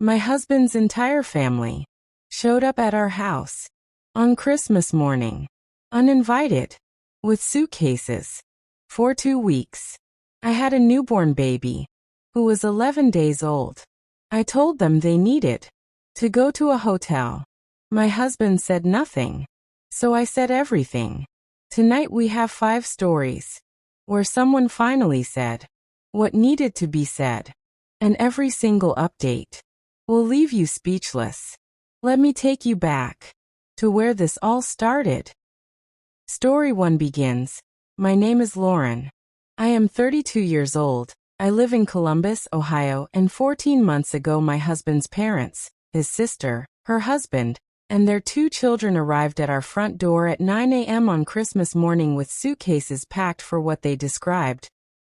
My husband's entire family showed up at our house on Christmas morning, uninvited, with suitcases, for 2 weeks. I had a newborn baby who was 11 days old. I told them they needed to go to a hotel. My husband said nothing, so I said everything. Tonight we have 5 stories where someone finally said what needed to be said, and every single update will leave you speechless. Let me take you back to where this all started. Story 1 begins. My name is Lauren. I am 32 years old. I live in Columbus, Ohio, and 14 months ago my husband's parents, his sister, her husband, and their 2 children arrived at our front door at 9 a.m. on Christmas morning with suitcases packed for what they described.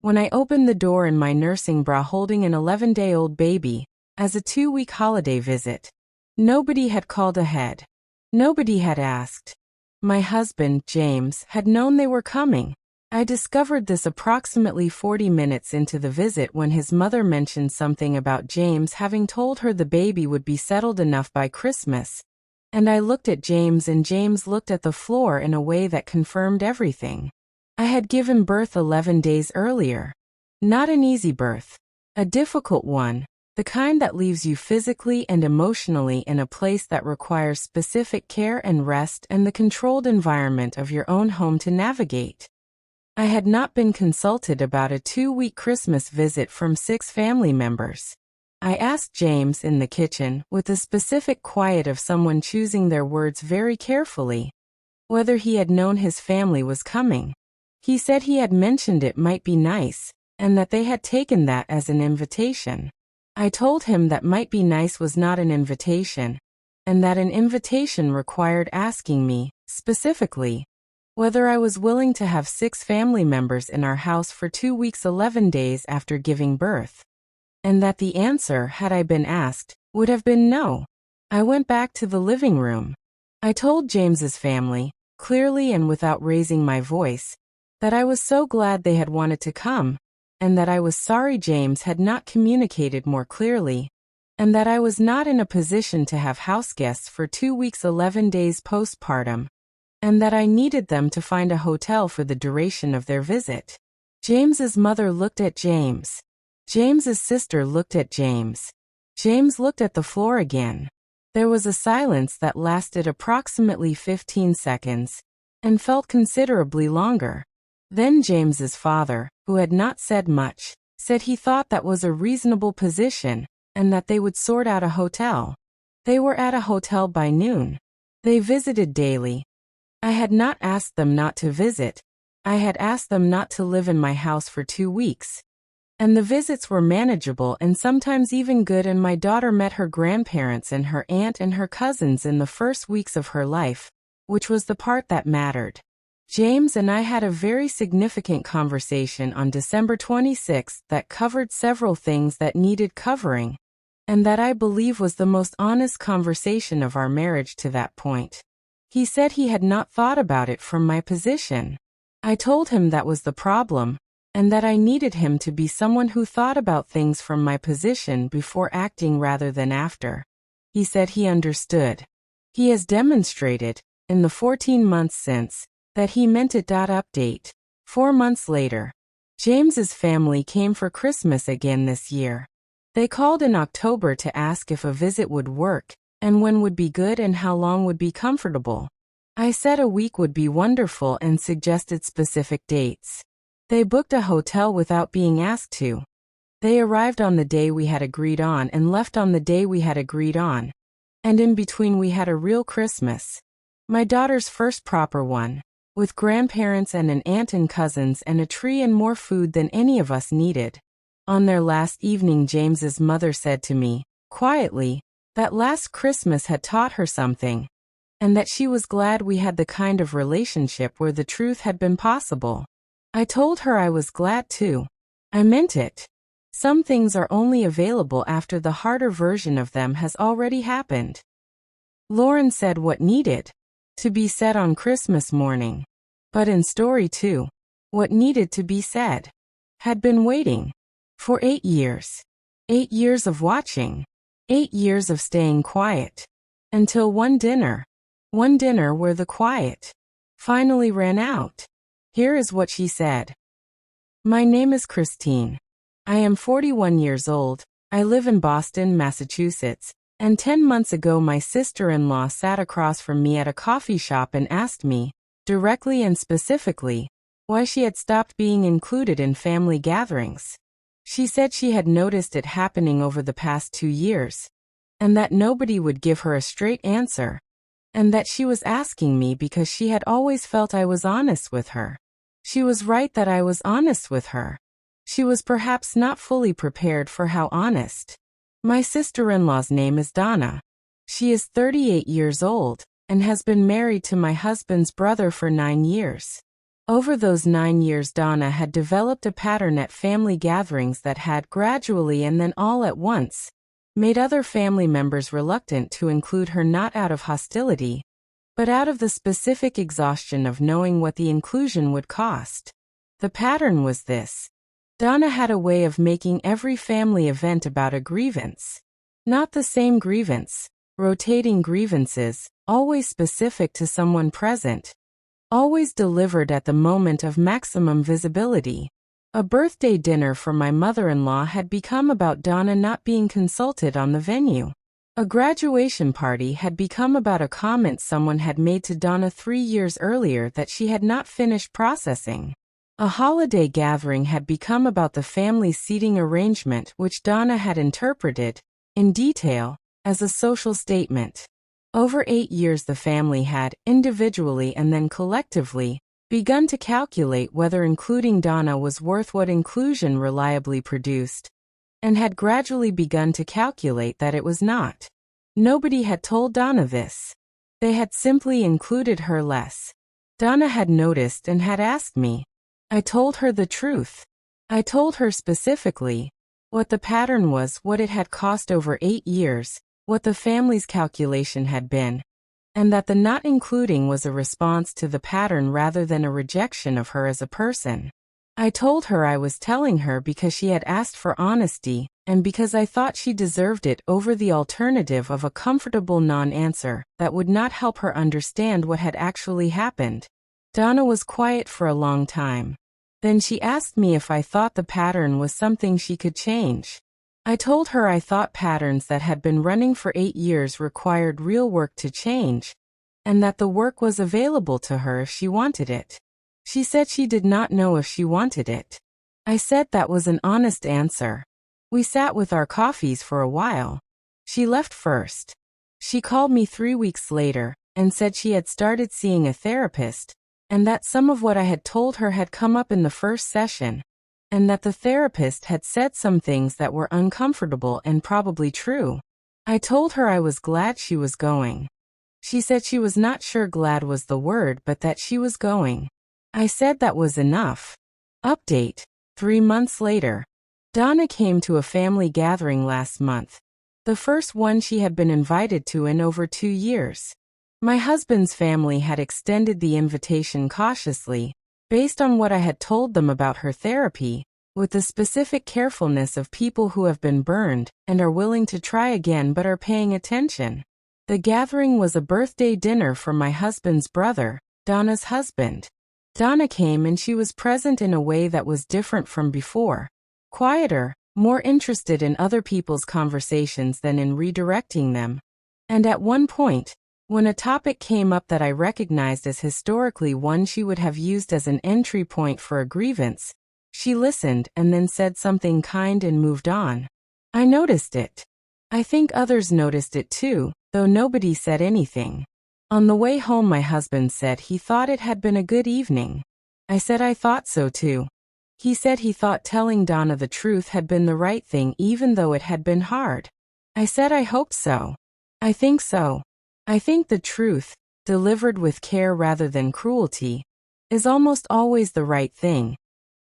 When I opened the door in my nursing bra holding an 11-day-old baby, as a 2-week holiday visit. Nobody had called ahead. Nobody had asked. My husband, James, had known they were coming. I discovered this approximately 40 minutes into the visit when his mother mentioned something about James having told her the baby would be settled enough by Christmas. And I looked at James and James looked at the floor in a way that confirmed everything. I had given birth 11 days earlier. Not an easy birth. A difficult one. The kind that leaves you physically and emotionally in a place that requires specific care and rest and the controlled environment of your own home to navigate. I had not been consulted about a 2-week Christmas visit from 6 family members. I asked James in the kitchen, with the specific quiet of someone choosing their words very carefully, whether he had known his family was coming. He said he had mentioned it might be nice, and that they had taken that as an invitation. I told him that might be nice was not an invitation, and that an invitation required asking me, specifically, whether I was willing to have 6 family members in our house for 2 weeks 11 days after giving birth. And that the answer, had I been asked, would have been no. I went back to the living room. I told James's family, clearly and without raising my voice, that I was so glad they had wanted to come, and that I was sorry James had not communicated more clearly, and that I was not in a position to have houseguests for 2 weeks 11 days postpartum, and that I needed them to find a hotel for the duration of their visit. James's mother looked at James. James's sister looked at James. James looked at the floor again. There was a silence that lasted approximately 15 seconds, and felt considerably longer. Then James's father, who had not said much, said he thought that was a reasonable position, and that they would sort out a hotel. They were at a hotel by noon. They visited daily. I had not asked them not to visit. I had asked them not to live in my house for 2 weeks. And the visits were manageable and sometimes even good, and my daughter met her grandparents and her aunt and her cousins in the first weeks of her life, which was the part that mattered. James and I had a very significant conversation on December 26th that covered several things that needed covering, and that I believe was the most honest conversation of our marriage to that point. He said he had not thought about it from my position. I told him that was the problem, and that I needed him to be someone who thought about things from my position before acting rather than after. He said he understood. He has demonstrated, in the 14 months since, that he meant it. Update. 4 months later. James's family came for Christmas again this year. They called in October to ask if a visit would work, and when would be good and how long would be comfortable. I said a week would be wonderful and suggested specific dates. They booked a hotel without being asked to. They arrived on the day we had agreed on and left on the day we had agreed on. And in between we had a real Christmas. My daughter's first proper one, with grandparents and an aunt and cousins and a tree and more food than any of us needed. On their last evening, James's mother said to me, quietly, that last Christmas had taught her something, and that she was glad we had the kind of relationship where the truth had been possible. I told her I was glad too. I meant it. Some things are only available after the harder version of them has already happened. Lauren said what needed to be said on Christmas morning. But in story 2, what needed to be said had been waiting for 8 years. 8 years of watching. 8 years of staying quiet. Until one dinner. One dinner where the quiet finally ran out. Here is what she said. My name is Christine. I am 41 years old. I live in Boston, Massachusetts. And 10 months ago my sister-in-law sat across from me at a coffee shop and asked me, directly and specifically, why she had stopped being included in family gatherings. She said she had noticed it happening over the past 2 years, and that nobody would give her a straight answer, and that she was asking me because she had always felt I was honest with her. She was right that I was honest with her. She was perhaps not fully prepared for how honest. My sister-in-law's name is Donna. She is 38 years old and has been married to my husband's brother for 9 years. Over those 9 years Donna had developed a pattern at family gatherings that had gradually and then all at once made other family members reluctant to include her, not out of hostility, but out of the specific exhaustion of knowing what the inclusion would cost. The pattern was this. Donna had a way of making every family event about a grievance. Not the same grievance, rotating grievances, always specific to someone present, always delivered at the moment of maximum visibility. A birthday dinner for my mother-in-law had become about Donna not being consulted on the venue. A graduation party had become about a comment someone had made to Donna 3 years earlier that she had not finished processing. A holiday gathering had become about the family seating arrangement which Donna had interpreted, in detail, as a social statement. Over 8 years the family had, individually and then collectively, begun to calculate whether including Donna was worth what inclusion reliably produced, and had gradually begun to calculate that it was not. Nobody had told Donna this. They had simply included her less. Donna had noticed and had asked me. I told her the truth. I told her specifically what the pattern was, what it had cost over 8 years, what the family's calculation had been, and that the not including was a response to the pattern rather than a rejection of her as a person. I told her I was telling her because she had asked for honesty, and because I thought she deserved it over the alternative of a comfortable non-answer that would not help her understand what had actually happened. Donna was quiet for a long time. Then she asked me if I thought the pattern was something she could change. I told her I thought patterns that had been running for 8 years required real work to change, and that the work was available to her if she wanted it. She said she did not know if she wanted it. I said that was an honest answer. We sat with our coffees for a while. She left first. She called me 3 weeks later and said she had started seeing a therapist, and that some of what I had told her had come up in the first session, and that the therapist had said some things that were uncomfortable and probably true. I told her I was glad she was going. She said she was not sure glad was the word, but that she was going. I said that was enough. Update. 3 months later. Donna came to a family gathering last month. The first one she had been invited to in over 2 years. My husband's family had extended the invitation cautiously, based on what I had told them about her therapy, with the specific carefulness of people who have been burned and are willing to try again but are paying attention. The gathering was a birthday dinner for my husband's brother, Donna's husband. Donna came and she was present in a way that was different from before. Quieter, more interested in other people's conversations than in redirecting them. And at one point, when a topic came up that I recognized as historically one she would have used as an entry point for a grievance, she listened and then said something kind and moved on. I noticed it. I think others noticed it too, though nobody said anything. On the way home my husband said he thought it had been a good evening. I said I thought so too. He said he thought telling Donna the truth had been the right thing even though it had been hard. I said I hope so. I think so. I think the truth, delivered with care rather than cruelty, is almost always the right thing,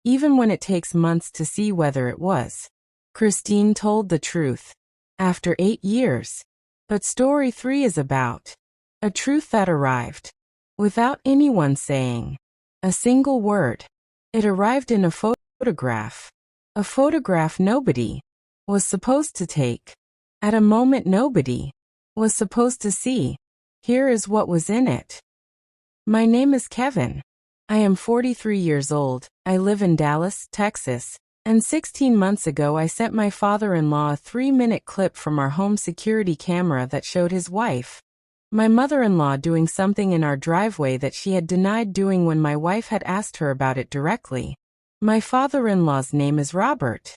even when it takes months to see whether it was. Christine told the truth. After 8 years. But story 3 is about a truth that arrived, without anyone saying a single word. It arrived in a photograph. A photograph nobody was supposed to take. at a moment nobody was supposed to see. Here is what was in it. My name is Kevin. I am 43 years old. I live in Dallas, Texas, and 16 months ago I sent my father-in-law a 3-minute clip from our home security camera that showed his wife, my mother-in-law, doing something in our driveway that she had denied doing when my wife had asked her about it directly. My father-in-law's name is Robert.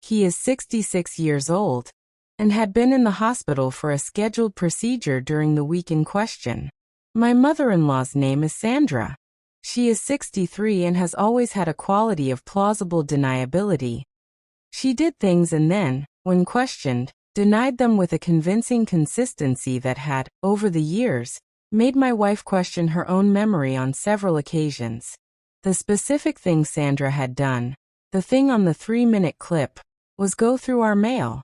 He is 66 years old and had been in the hospital for a scheduled procedure during the week in question. My mother-in-law's name is Sandra. She is 63 and has always had a quality of plausible deniability. She did things and then, when questioned, denied them with a convincing consistency that had, over the years, made my wife question her own memory on several occasions. The specific thing Sandra had done, the thing on the 3-minute clip, was go through our mail.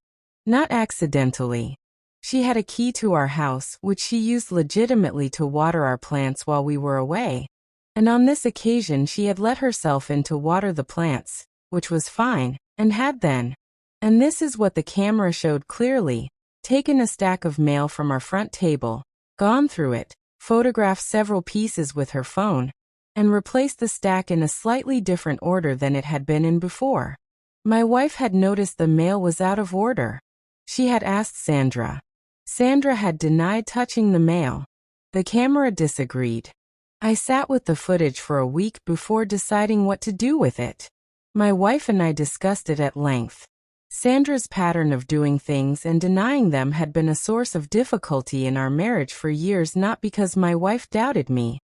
Not accidentally. She had a key to our house, which she used legitimately to water our plants while we were away. And on this occasion she had let herself in to water the plants, which was fine, and had then, and this is what the camera showed clearly, taken a stack of mail from our front table, gone through it, photographed several pieces with her phone, and replaced the stack in a slightly different order than it had been in before. My wife had noticed the mail was out of order. She had asked Sandra. Sandra had denied touching the mail. The camera disagreed. I sat with the footage for a week before deciding what to do with it. My wife and I discussed it at length. Sandra's pattern of doing things and denying them had been a source of difficulty in our marriage for years, not because my wife doubted me,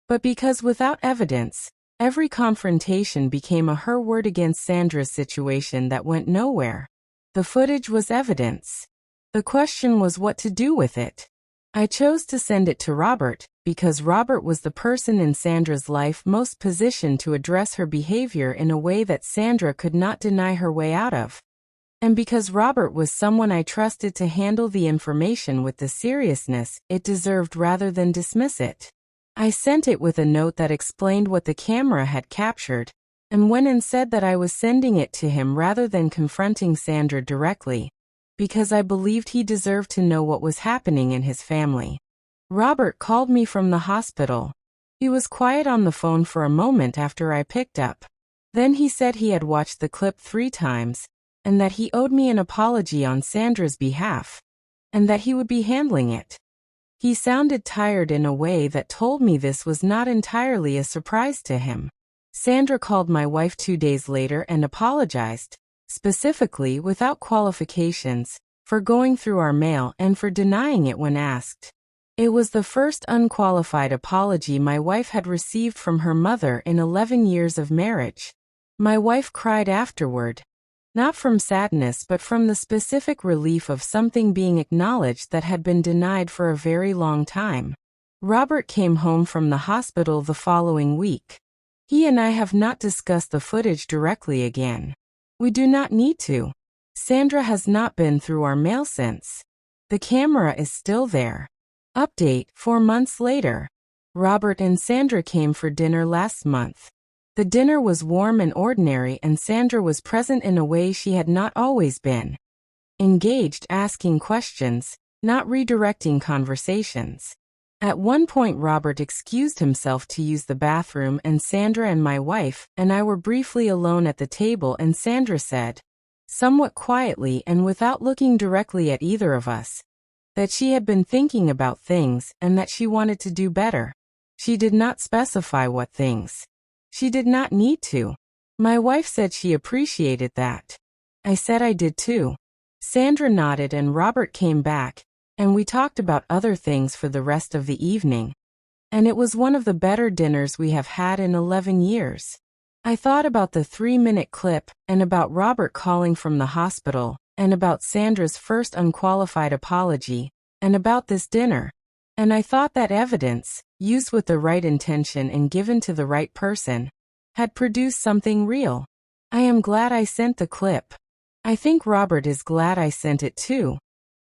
but because without evidence, every confrontation became a her word against Sandra's situation that went nowhere. The footage was evidence. The question was what to do with it. I chose to send it to Robert, because Robert was the person in Sandra's life most positioned to address her behavior in a way that Sandra could not deny her way out of. And because Robert was someone I trusted to handle the information with the seriousness it deserved rather than dismiss it. I sent it with a note that explained what the camera had captured, and went and said that I was sending it to him rather than confronting Sandra directly, because I believed he deserved to know what was happening in his family. Robert called me from the hospital. He was quiet on the phone for a moment after I picked up. Then he said he had watched the clip 3 times, and that he owed me an apology on Sandra's behalf, and that he would be handling it. He sounded tired in a way that told me this was not entirely a surprise to him. Sandra called my wife 2 days later and apologized, specifically without qualifications, for going through our mail and for denying it when asked. It was the first unqualified apology my wife had received from her mother in 11 years of marriage. My wife cried afterward, not from sadness but from the specific relief of something being acknowledged that had been denied for a very long time. Robert came home from the hospital the following week. He and I have not discussed the footage directly again. We do not need to. Sandra has not been through our mail since. The camera is still there. Update: 4 months later. Robert and Sandra came for dinner last month. The dinner was warm and ordinary, and Sandra was present in a way she had not always been. Engaged, asking questions, not redirecting conversations. At one point Robert excused himself to use the bathroom, and Sandra and my wife and I were briefly alone at the table, and Sandra said, somewhat quietly and without looking directly at either of us, that she had been thinking about things and that she wanted to do better. She did not specify what things. She did not need to. My wife said she appreciated that. I said I did too. Sandra nodded and Robert came back, and we talked about other things for the rest of the evening. And it was one of the better dinners we have had in 11 years. I thought about the 3-minute clip, and about Robert calling from the hospital, and about Sandra's first unqualified apology, and about this dinner. And I thought that evidence, used with the right intention and given to the right person, had produced something real. I am glad I sent the clip. I think Robert is glad I sent it too.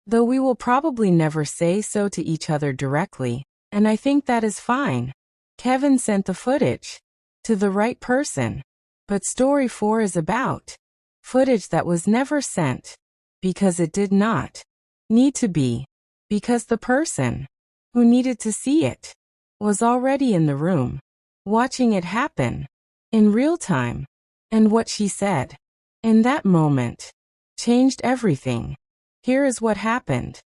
Though we will probably never say so to each other directly, and I think that is fine. Kevin sent the footage to the right person. But story 4 is about footage that was never sent, because it did not. need to be, because the person who needed to see it was already in the room, watching it happen in real time. And what she said in that moment changed everything. Here is what happened.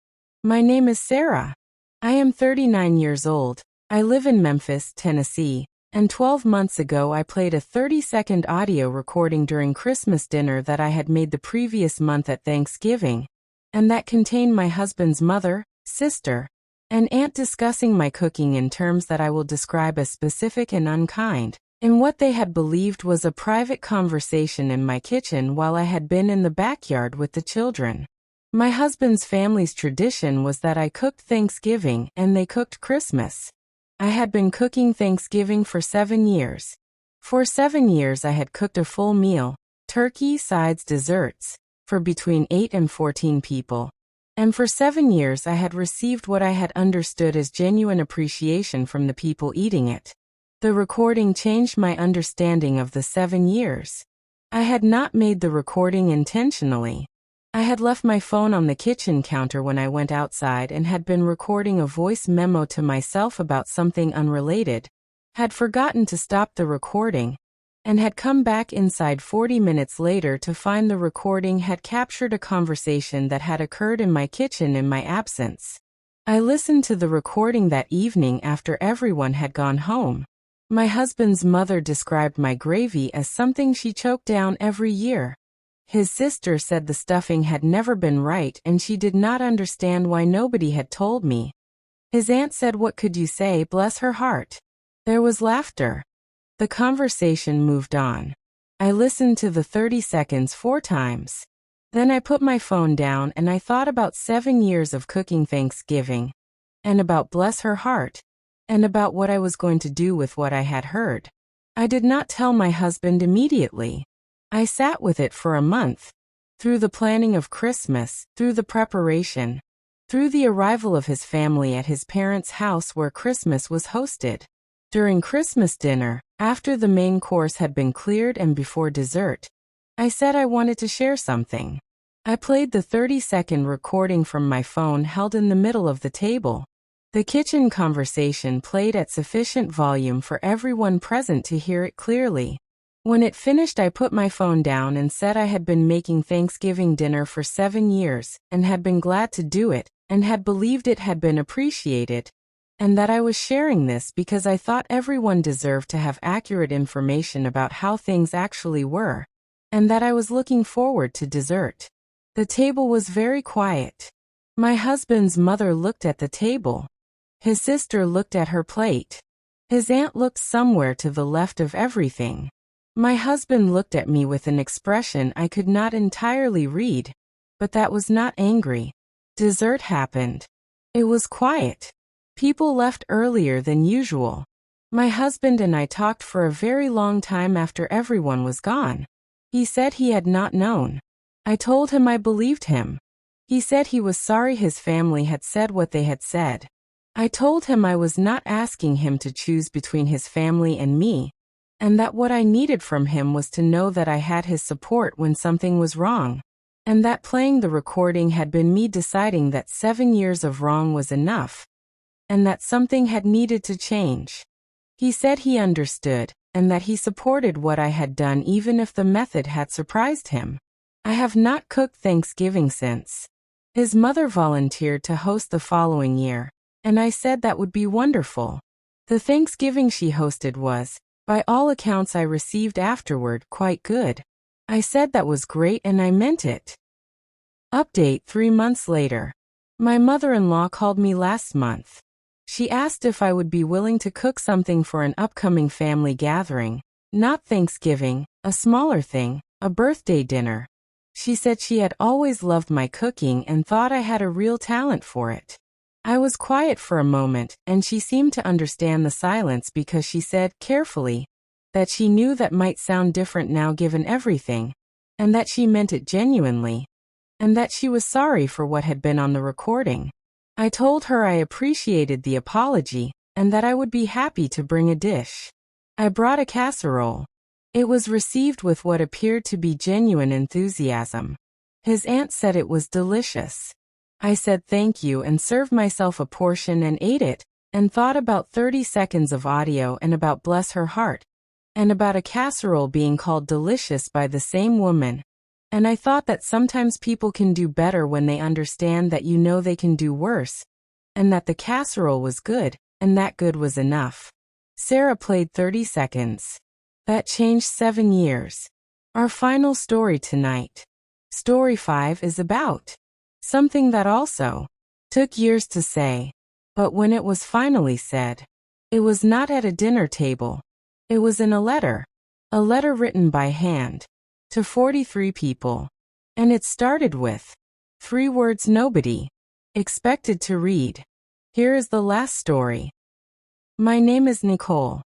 My name is Sarah. I am 39 years old. I live in Memphis, Tennessee, and 12 months ago I played a 30-second audio recording during Christmas dinner that I had made the previous month at Thanksgiving, and that contained my husband's mother, sister, and aunt discussing my cooking in terms that I will describe as specific and unkind, in what they had believed was a private conversation in my kitchen while I had been in the backyard with the children. My husband's family's tradition was that I cooked Thanksgiving and they cooked Christmas. I had been cooking Thanksgiving for 7 years. For 7 years I had cooked a full meal, turkey, sides, desserts, for between 8 and 14 people. And for 7 years I had received what I had understood as genuine appreciation from the people eating it. The recording changed my understanding of the 7 years. I had not made the recording intentionally. I had left my phone on the kitchen counter when I went outside and had been recording a voice memo to myself about something unrelated, had forgotten to stop the recording, and had come back inside 40 minutes later to find the recording had captured a conversation that had occurred in my kitchen in my absence. I listened to the recording that evening after everyone had gone home. My husband's mother described my gravy as something she choked down every year. His sister said the stuffing had never been right and she did not understand why nobody had told me. His aunt said, "What could you say, bless her heart?" There was laughter. The conversation moved on. I listened to the 30 seconds 4 times. Then I put my phone down and I thought about 7 years of cooking Thanksgiving, and about bless her heart, and about what I was going to do with what I had heard. I did not tell my husband immediately. I sat with it for a month. Through the planning of Christmas, through the preparation, through the arrival of his family at his parents' house where Christmas was hosted. During Christmas dinner, after the main course had been cleared and before dessert, I said I wanted to share something. I played the 30-second recording from my phone held in the middle of the table. The kitchen conversation played at sufficient volume for everyone present to hear it clearly. When it finished, I put my phone down and said I had been making Thanksgiving dinner for 7 years and had been glad to do it and had believed it had been appreciated, and that I was sharing this because I thought everyone deserved to have accurate information about how things actually were, and that I was looking forward to dessert. The table was very quiet. My husband's mother looked at the table. His sister looked at her plate. His aunt looked somewhere to the left of everything. My husband looked at me with an expression I could not entirely read, but that was not angry. Dessert happened. It was quiet. People left earlier than usual. My husband and I talked for a very long time after everyone was gone. He said he had not known. I told him I believed him. He said he was sorry his family had said what they had said. I told him I was not asking him to choose between his family and me, and that what I needed from him was to know that I had his support when something was wrong, and that playing the recording had been me deciding that 7 years of wrong was enough, and that something had needed to change. He said he understood, and that he supported what I had done even if the method had surprised him. I have not cooked Thanksgiving since. His mother volunteered to host the following year, and I said that would be wonderful. The Thanksgiving she hosted was, by all accounts I received afterward, quite good. I said that was great and I meant it. Update 3 months later. My mother-in-law called me last month. She asked if I would be willing to cook something for an upcoming family gathering, not Thanksgiving, a smaller thing, a birthday dinner. She said she had always loved my cooking and thought I had a real talent for it. I was quiet for a moment, and she seemed to understand the silence because she said, carefully, that she knew that might sound different now given everything, and that she meant it genuinely, and that she was sorry for what had been on the recording. I told her I appreciated the apology, and that I would be happy to bring a dish. I brought a casserole. It was received with what appeared to be genuine enthusiasm. His aunt said it was delicious. I said thank you and served myself a portion and ate it, and thought about 30 seconds of audio and about bless her heart, and about a casserole being called delicious by the same woman. And I thought that sometimes people can do better when they understand that you know they can do worse, and that the casserole was good, and that good was enough. Sarah played 30 seconds. That changed 7 years. Our final story tonight. Story 5 is about something that also took years to say, but when it was finally said, it was not at a dinner table. It was in a letter written by hand, to 43 people. And it started with 3 words nobody expected to read. Here is the last story. My name is Nicole.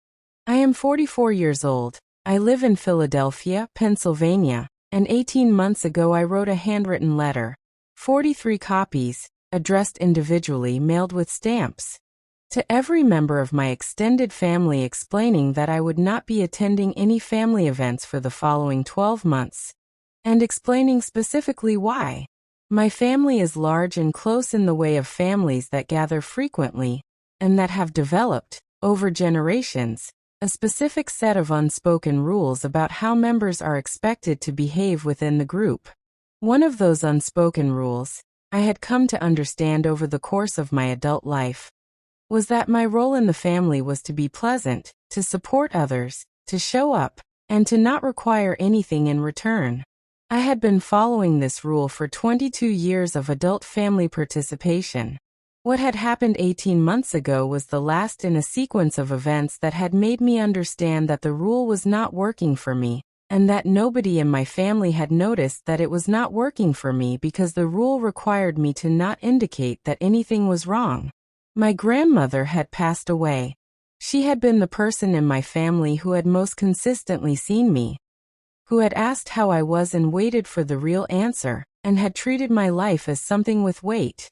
I am 44 years old. I live in Philadelphia, Pennsylvania, and 18 months ago I wrote a handwritten letter, 43 copies, addressed individually, mailed with stamps, to every member of my extended family, explaining that I would not be attending any family events for the following 12 months, and explaining specifically why. My family is large and close in the way of families that gather frequently, and that have developed, over generations, a specific set of unspoken rules about how members are expected to behave within the group. One of those unspoken rules, I had come to understand over the course of my adult life, was that my role in the family was to be pleasant, to support others, to show up, and to not require anything in return. I had been following this rule for 22 years of adult family participation. What had happened 18 months ago was the last in a sequence of events that had made me understand that the rule was not working for me, and that nobody in my family had noticed that it was not working for me because the rule required me to not indicate that anything was wrong. My grandmother had passed away. She had been the person in my family who had most consistently seen me, who had asked how I was and waited for the real answer, and had treated my life as something with weight.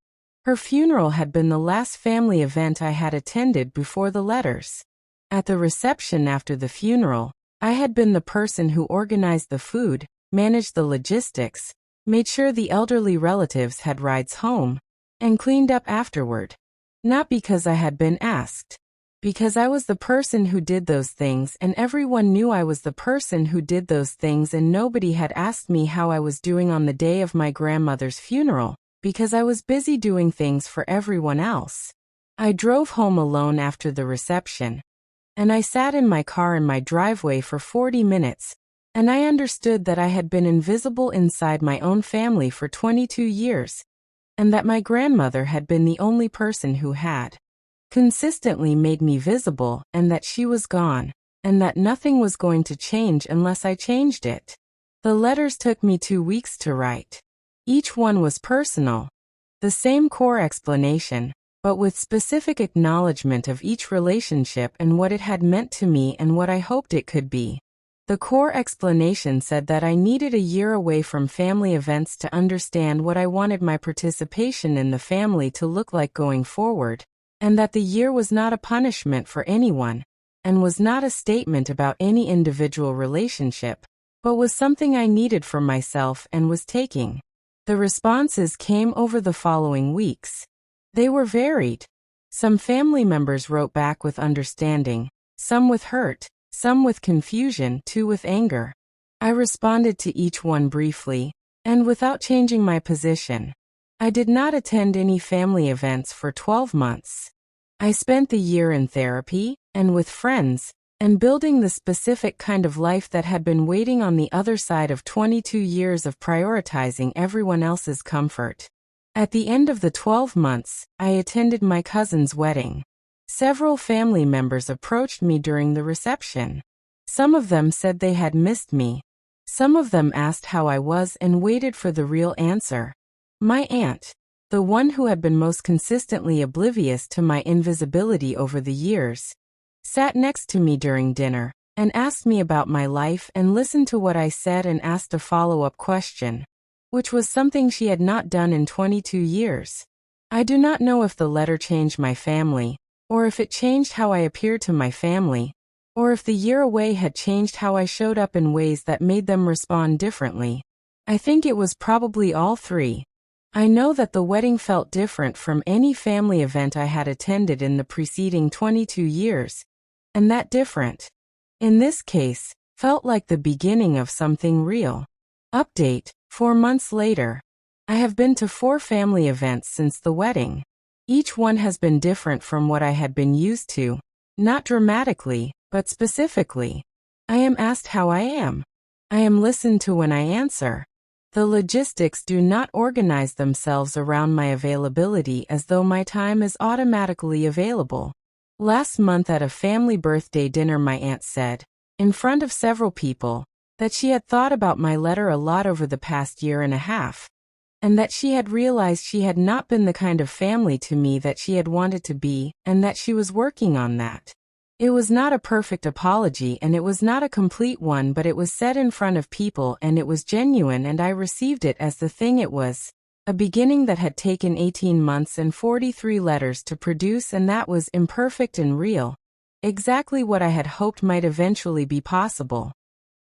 Her funeral had been the last family event I had attended before the letters. At the reception after the funeral, I had been the person who organized the food, managed the logistics, made sure the elderly relatives had rides home, and cleaned up afterward. Not because I had been asked. Because I was the person who did those things, and everyone knew I was the person who did those things, and nobody had asked me how I was doing on the day of my grandmother's funeral, because I was busy doing things for everyone else. I drove home alone after the reception, and I sat in my car in my driveway for 40 minutes, and I understood that I had been invisible inside my own family for 22 years, and that my grandmother had been the only person who had consistently made me visible, and that she was gone, and that nothing was going to change unless I changed it. The letters took me 2 weeks to write. Each one was personal. The same core explanation, but with specific acknowledgement of each relationship and what it had meant to me and what I hoped it could be. The core explanation said that I needed a year away from family events to understand what I wanted my participation in the family to look like going forward, and that the year was not a punishment for anyone, and was not a statement about any individual relationship, but was something I needed for myself and was taking. The responses came over the following weeks. They were varied. Some family members wrote back with understanding, some with hurt, some with confusion, two with anger. I responded to each one briefly, and without changing my position. I did not attend any family events for 12 months. I spent the year in therapy, and with friends, and building the specific kind of life that had been waiting on the other side of 22 years of prioritizing everyone else's comfort. At the end of the 12 months, I attended my cousin's wedding. Several family members approached me during the reception. Some of them said they had missed me. Some of them asked how I was and waited for the real answer. My aunt, the one who had been most consistently oblivious to my invisibility over the years, sat next to me during dinner, and asked me about my life and listened to what I said and asked a follow-up question, which was something she had not done in 22 years. I do not know if the letter changed my family, or if it changed how I appeared to my family, or if the year away had changed how I showed up in ways that made them respond differently. I think it was probably all three. I know that the wedding felt different from any family event I had attended in the preceding 22 years, and that different, in this case, felt like the beginning of something real. Update: 4 months later. I have been to 4 family events since the wedding. Each one has been different from what I had been used to, not dramatically, but specifically. I am asked how I am. I am listened to when I answer. The logistics do not organize themselves around my availability as though my time is automatically available. Last month at a family birthday dinner, my aunt said, in front of several people, that she had thought about my letter a lot over the past year and a half, and that she had realized she had not been the kind of family to me that she had wanted to be, and that she was working on that. It was not a perfect apology and it was not a complete one, but it was said in front of people and it was genuine, and I received it as the thing it was. A beginning that had taken 18 months and 43 letters to produce, and that was imperfect and real. Exactly what I had hoped might eventually be possible.